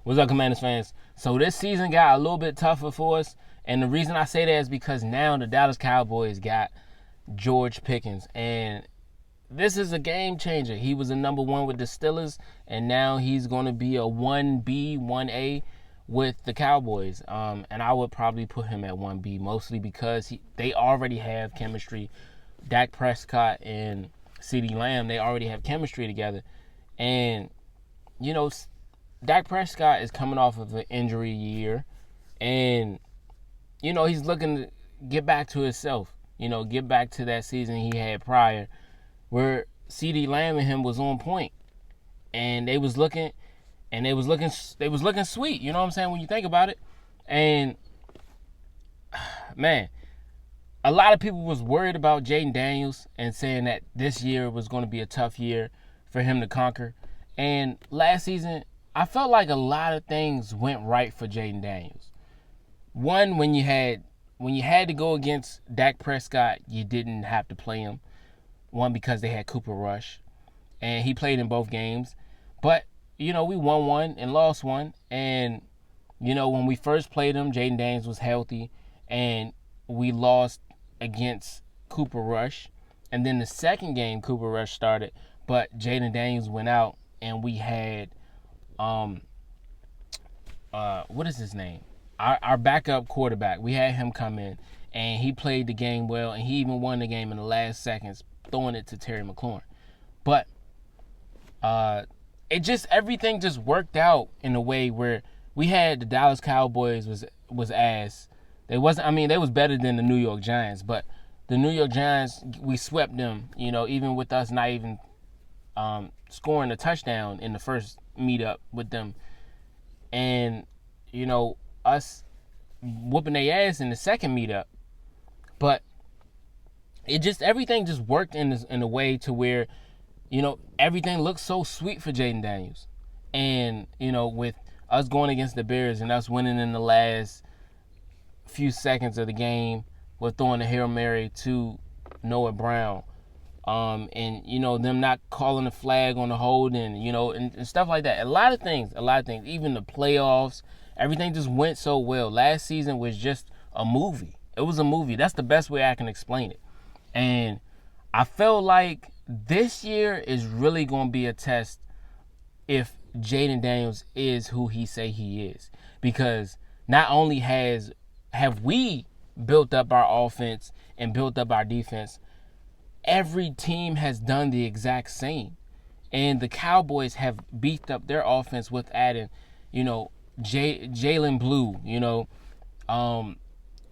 What's up, Commanders fans? So this season got a little bit tougher for us, and the reason I say that is because now the Dallas Cowboys got George Pickens, and this is a game changer. He was a number one with the Steelers, and now he's going to be a 1B, 1A with the Cowboys. And I would probably put him at 1B, mostly because they already have chemistry. Dak Prescott and CeeDee Lamb, they already have chemistry together. And, you know, Dak Prescott is coming off of an injury year, and he's looking to get back to himself. Get back to that season he had prior, where CeeDee Lamb and him was on point, and they was looking sweet. You know what I'm saying, when you think about it. And man, a lot of people was worried about Jaden Daniels and saying that this year was going to be a tough year for him to conquer. And last season, I felt like a lot of things went right for Jaden Daniels. One, when you had to go against Dak Prescott, you didn't have to play him. One, because they had Cooper Rush, and he played in both games. But, we won one and lost one. And, when we first played him, Jaden Daniels was healthy, and we lost against Cooper Rush. And then the second game, Cooper Rush started, but Jaden Daniels went out, and we had what is his name? Our backup quarterback. We had him come in, and he played the game well, and he even won the game in the last seconds, throwing it to Terry McLaurin. But everything just worked out in a way where we had the Dallas Cowboys was ass. They was better than the New York Giants, but the New York Giants, we swept them, even with us not even scoring a touchdown in the first meetup with them. And, us whooping their ass in the second meetup. But everything just worked in a way to where, everything looked so sweet for Jaden Daniels. And, with us going against the Bears and us winning in the last few seconds of the game, we're throwing a Hail Mary to Noah Brown. And them not calling the flag on the holding, and stuff like that. A lot of things, even the playoffs, everything just went so well. Last season was just a movie. It was a movie. That's the best way I can explain it. And I felt like this year is really going to be a test if Jaden Daniels is who he say he is, because not only have we built up our offense and built up our defense, every team has done the exact same. And the Cowboys have beefed up their offense with adding, Jalen Blue,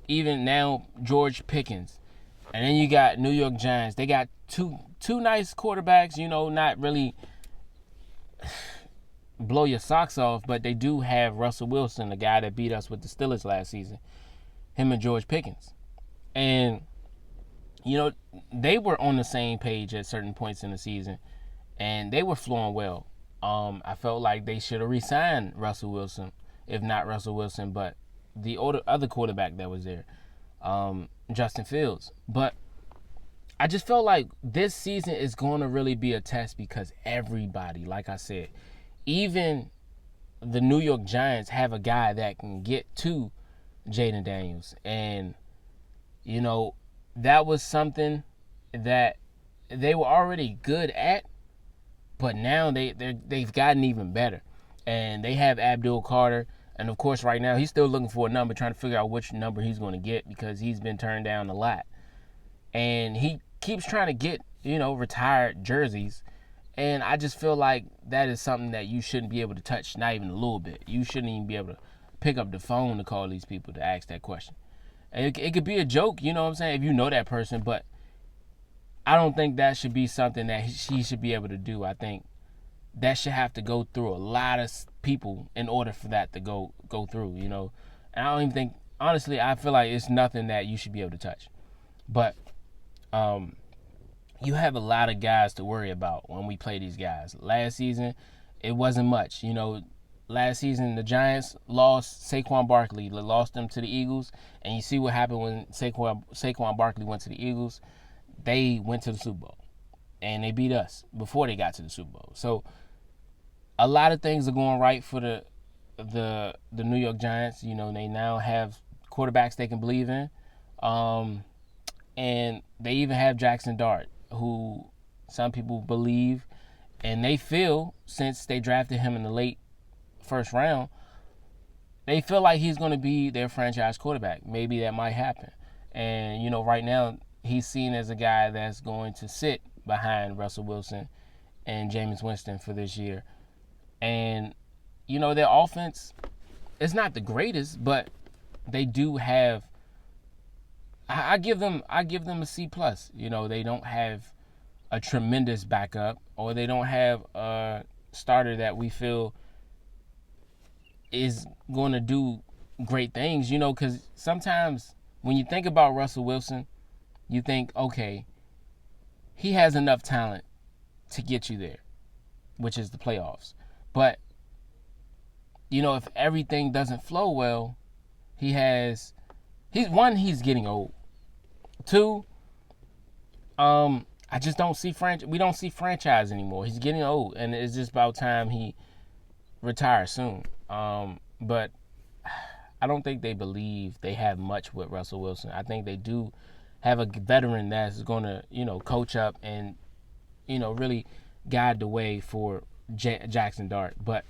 even now George Pickens. And then you got New York Giants. They got two nice quarterbacks, not really blow your socks off, but they do have Russell Wilson, the guy that beat us with the Steelers last season, him and George Pickens. And they were on the same page at certain points in the season, and they were flowing well. I felt like they should have re-signed Russell Wilson, if not Russell Wilson, but the other quarterback that was there, Justin Fields. But I just felt like this season is going to really be a test because everybody, like I said, even the New York Giants have a guy that can get to Jaden Daniels. And, that was something that they were already good at, but now they've gotten even better. And they have Abdul Carter, and of course right now he's still looking for a number, trying to figure out which number he's going to get because he's been turned down a lot. And he keeps trying to get, retired jerseys. And I just feel like that is something that you shouldn't be able to touch, not even a little bit. You shouldn't even be able to pick up the phone to call these people to ask that question. And it could be a joke, you know what I'm saying, if you know that person, but I don't think that should be something that she should be able to do. I think that should have to go through a lot of people in order for that to go through, And I don't even think, honestly, I feel like it's nothing that you should be able to touch. But you have a lot of guys to worry about when we play these guys. Last season, it wasn't much, Last season, the Giants lost Saquon Barkley. They lost them to the Eagles. And you see what happened when Saquon Barkley went to the Eagles. They went to the Super Bowl. And they beat us before they got to the Super Bowl. So a lot of things are going right for the the New York Giants, they now have quarterbacks they can believe in. And they even have Jackson Dart, who some people believe and they feel, since they drafted him in the late first round, they feel like he's going to be their franchise quarterback. Maybe that might happen. And, right now he's seen as a guy that's going to sit behind Russell Wilson and Jameis Winston for this year. And, their offense is not the greatest, but they do have, I give them a C+. They don't have a tremendous backup, or they don't have a starter that we feel is going to do great things, because sometimes when you think about Russell Wilson, you think, okay, he has enough talent to get you there, which is the playoffs. But, if everything doesn't flow well, he's getting old. Two, I just don't see we don't see franchise anymore. He's getting old, and it's just about time he retires soon. But I don't think they believe they have much with Russell Wilson. I think they do have a veteran that's going to, coach up and, really guide the way for Jackson Dart. But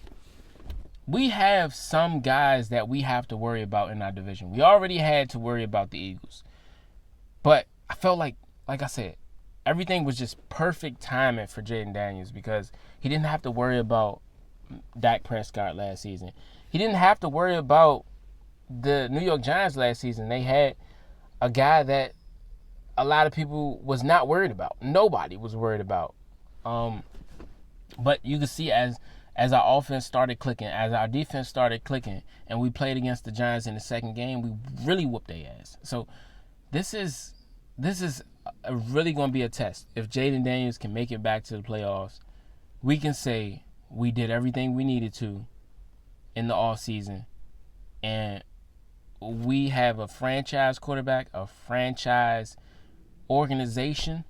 we have some guys that we have to worry about in our division. We already had to worry about the Eagles. But I felt like I said, everything was just perfect timing for Jaden Daniels, because he didn't have to worry about Dak Prescott last season. He didn't have to worry about the New York Giants last season. They had a guy that a lot of people was not worried about. Nobody was worried about. But you can see as our offense started clicking, as our defense started clicking, and we played against the Giants in the second game, we really whooped their ass. So this is really going to be a test. If Jaden Daniels can make it back to the playoffs, we can say we did everything we needed to in the offseason, and we have a franchise quarterback, a franchise organization.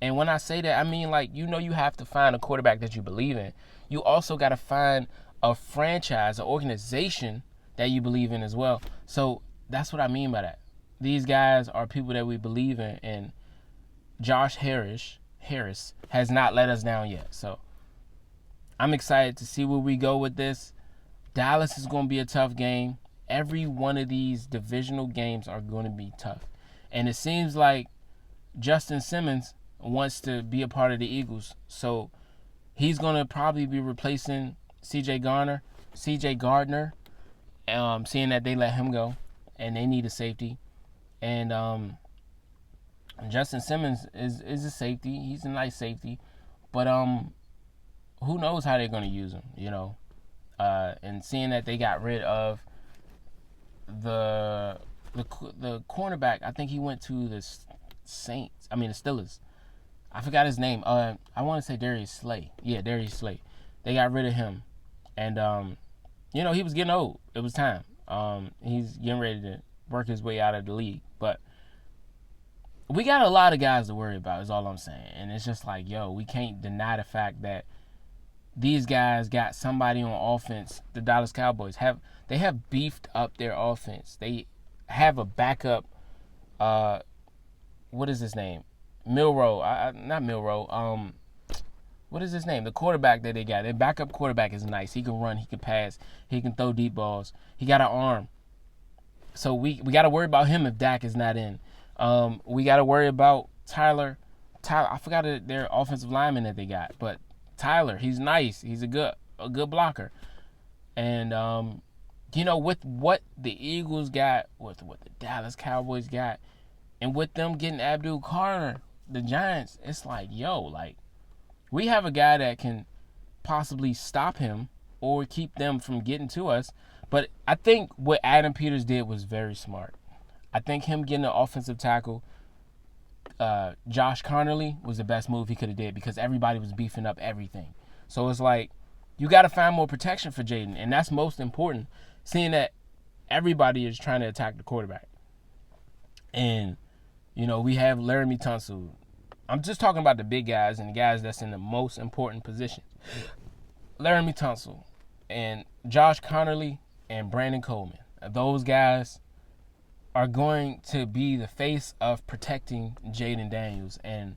And when I say that, I mean, you have to find a quarterback that you believe in. You also got to find a franchise, an organization that you believe in as well. So that's what I mean by that. These guys are people that we believe in, and Josh Harris has not let us down yet. So I'm excited to see where we go with this. Dallas is going to be a tough game. Every one of these divisional games are going to be tough. And it seems like Justin Simmons wants to be a part of the Eagles. So he's going to probably be replacing C.J. Gardner, seeing that they let him go and they need a safety. And Justin Simmons is a safety. He's a nice safety. But who knows how they're going to use him, and seeing that they got rid of the cornerback. I think he went to the Steelers. I forgot his name. I want to say Darius Slay. Yeah, Darius Slay. They got rid of him. And, he was getting old. It was time. He's getting ready to work his way out of the league. But we got a lot of guys to worry about, is all I'm saying. And it's just like, we can't deny the fact that these guys got somebody on offense. The Dallas Cowboys have beefed up their offense. They have a backup. What is his name? Not Milroe. What is his name? The quarterback that they got. Their backup quarterback is nice. He can run. He can pass. He can throw deep balls. He got an arm. So we got to worry about him if Dak is not in. We got to worry about Tyler. I forgot their offensive lineman that they got, but Tyler, he's nice. He's a good blocker. And with what the Eagles got, with what the Dallas Cowboys got, and with them getting Abdul Carter, the Giants, it's like, we have a guy that can possibly stop him or keep them from getting to us. But I think what Adam Peters did was very smart. I think him getting an offensive tackle, Josh Connerly, was the best move he could have did, because everybody was beefing up everything. So it's like, you got to find more protection for Jaden, and that's most important, seeing that everybody is trying to attack the quarterback. And, we have Laramie Tunsil. I'm just talking about the big guys and the guys that's in the most important positions. Laramie Tunsil, and Josh Connerly and Brandon Coleman. Those guys are going to be the face of protecting Jaden Daniels, and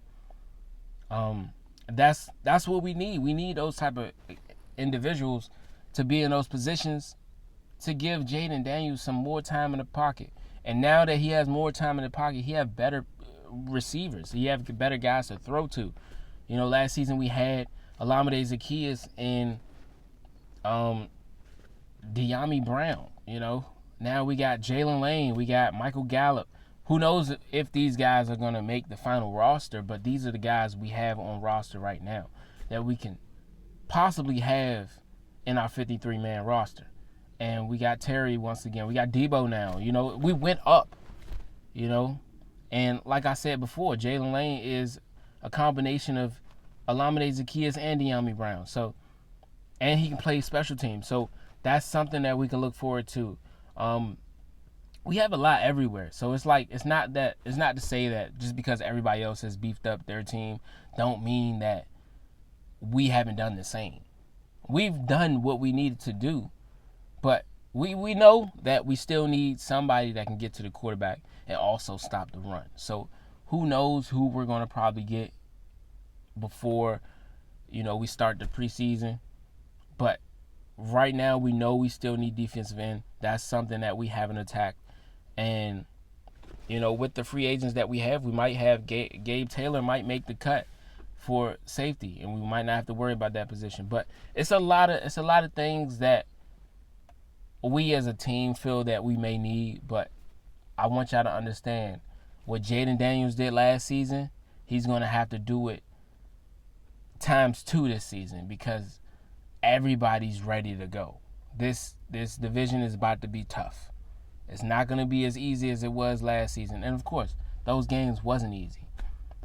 that's what we need. We need those type of individuals to be in those positions to give Jaden Daniels some more time in the pocket. And now that he has more time in the pocket, he has better receivers. He has better guys to throw to. You know, last season we had Olamide Zaccheaus and De'Ami Brown. You know, now we got Jalen Lane, we got Michael Gallup. Who knows if these guys are going to make the final roster, but these are the guys we have on roster right now that we can possibly have in our 53-man roster. And we got Terry once again. We got Debo now. You know, we went up, you know. And like I said before, Jalen Lane is a combination of Olamide Zaccheaus and De'Ami Brown. So, and he can play special teams. So that's something that we can look forward to. We have a lot everywhere. So it's like, it's not to say that just because everybody else has beefed up their team don't mean that we haven't done the same. We've done what we needed to do. But we know that we still need somebody that can get to the quarterback and also stop the run. So who knows who we're going to probably get before, you know, we start the preseason. But right now we know we still need defensive end. That's something that we haven't attacked. And, you know, with the free agents that we have, we might have Gabe Taylor might make the cut for safety, and we might not have to worry about that position. But it's a lot of things that we as a team feel that we may need, but I want y'all to understand what Jaden Daniels did last season, he's going to have to do it times 2 this season because everybody's ready to go. This division is about to be tough. It's not going to be as easy as it was last season. And, of course, those games wasn't easy.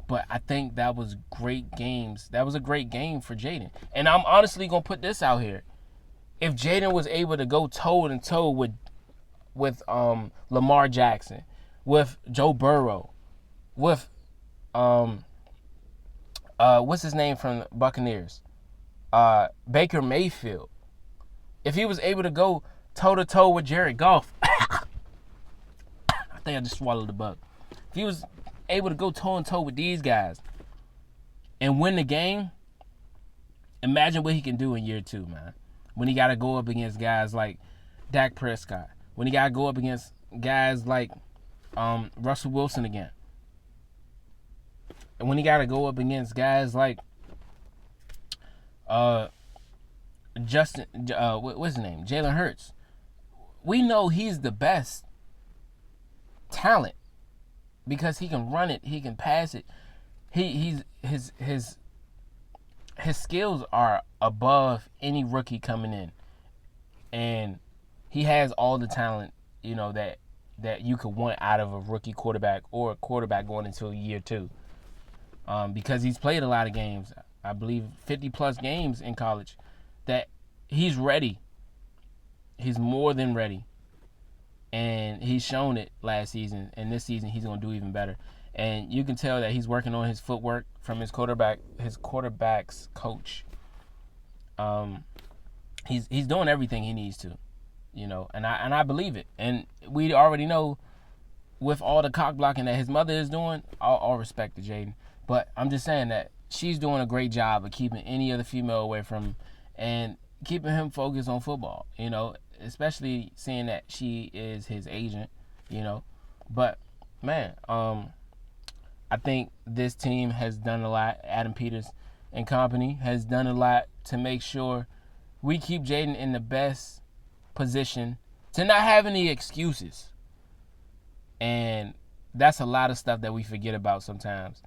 But I think that was great games. That was a great game for Jaden. And I'm honestly going to put this out here. If Jaden was able to go toe-to-toe with Lamar Jackson, with Joe Burrow, with what's his name from the Buccaneers, Baker Mayfield, if he was able to go toe-to-toe with Jared Goff, I think I just swallowed the bug. If he was able to go toe-to-toe with these guys and win the game, imagine what he can do in year 2, man. When he got to go up against guys like Dak Prescott. When he got to go up against guys like Russell Wilson again. And when he got to go up against guys like what's his name? Jalen Hurts. We know he's the best talent because he can run it, he can pass it. His skills are above any rookie coming in. And he has all the talent, you know, that you could want out of a rookie quarterback or a quarterback going into year 2. Because he's played a lot of games, I believe 50-plus games in college, that he's ready. He's more than ready. And he's shown it last season. And this season he's going to do even better. And you can tell that he's working on his footwork from his quarterback's coach. He's doing everything he needs to, you know, and I believe it. And we already know with all the cock blocking that his mother is doing, all respect to Jaden. But I'm just saying that she's doing a great job of keeping any other female away from him and keeping him focused on football, you know, especially seeing that she is his agent, you know. But, man, I think this team has done a lot. Adam Peters and company has done a lot to make sure we keep Jaden in the best position to not have any excuses. And that's a lot of stuff that we forget about sometimes.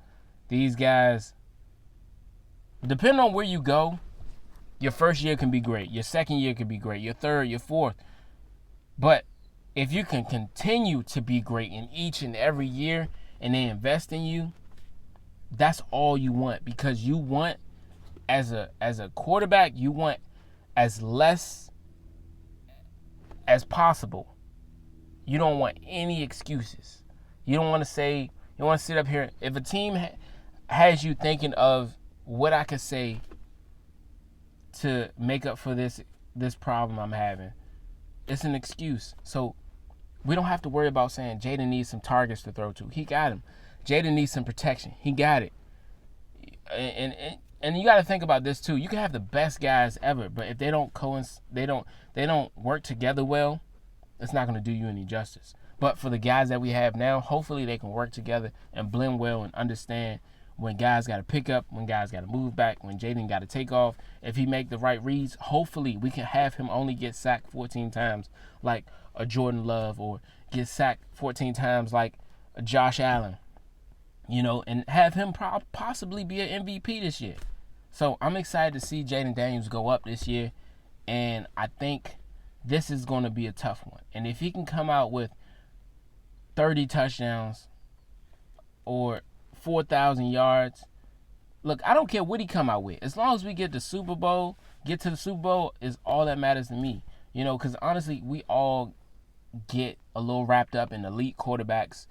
These guys, depending on where you go, your first year can be great. Your second year can be great. Your third, your fourth. But if you can continue to be great in each and every year and they invest in you, that's all you want. Because you want, as a quarterback, you want as less as possible. You don't want any excuses. You don't want to say, you don't want to sit up here. If a team has you thinking of what I could say to make up for this this problem I'm having. It's an excuse. So we don't have to worry about saying Jaden needs some targets to throw to. He got him. Jaden needs some protection. He got it. And you got to think about this too. You can have the best guys ever, but if they don't work together well, it's not going to do you any justice. But for the guys that we have now, hopefully they can work together and blend well and understand when guys got to pick up, when guys got to move back, when Jaden got to take off. If he make the right reads, hopefully we can have him only get sacked 14 times like a Jordan Love, or get sacked 14 times like a Josh Allen, and have him possibly be an MVP this year. So I'm excited to see Jaden Daniels go up this year, and I think this is going to be a tough one. And if he can come out with 30 touchdowns or 4,000 yards, look, I don't care what he come out with. As long as we get to the Super Bowl is all that matters to me. Because honestly, we all get a little wrapped up in elite quarterbacks.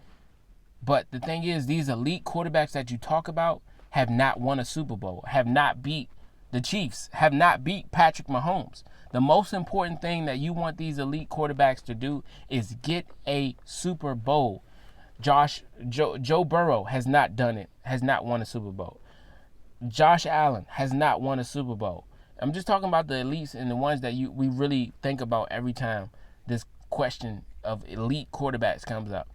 But the thing is, these elite quarterbacks that you talk about have not won a Super Bowl, have not beat the Chiefs, have not beat Patrick Mahomes. The most important thing that you want these elite quarterbacks to do is get a Super Bowl. Joe Burrow has not done it, has not won a Super Bowl. Josh Allen has not won a Super Bowl. I'm just talking about the elites and the ones that we really think about every time this question of elite quarterbacks comes up.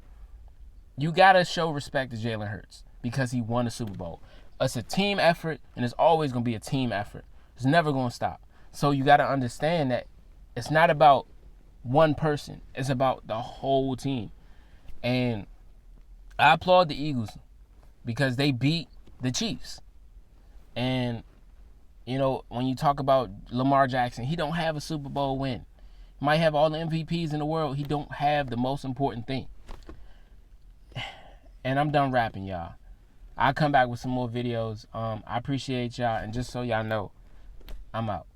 You got to show respect to Jalen Hurts because he won a Super Bowl. It's a team effort, and it's always going to be a team effort. It's never going to stop. So you got to understand that it's not about one person. It's about the whole team. And I applaud the Eagles because they beat the Chiefs. And, when you talk about Lamar Jackson, he don't have a Super Bowl win. He might have all the MVPs in the world. He don't have the most important thing. And I'm done rapping, y'all. I'll come back with some more videos. I appreciate y'all. And just so y'all know, I'm out.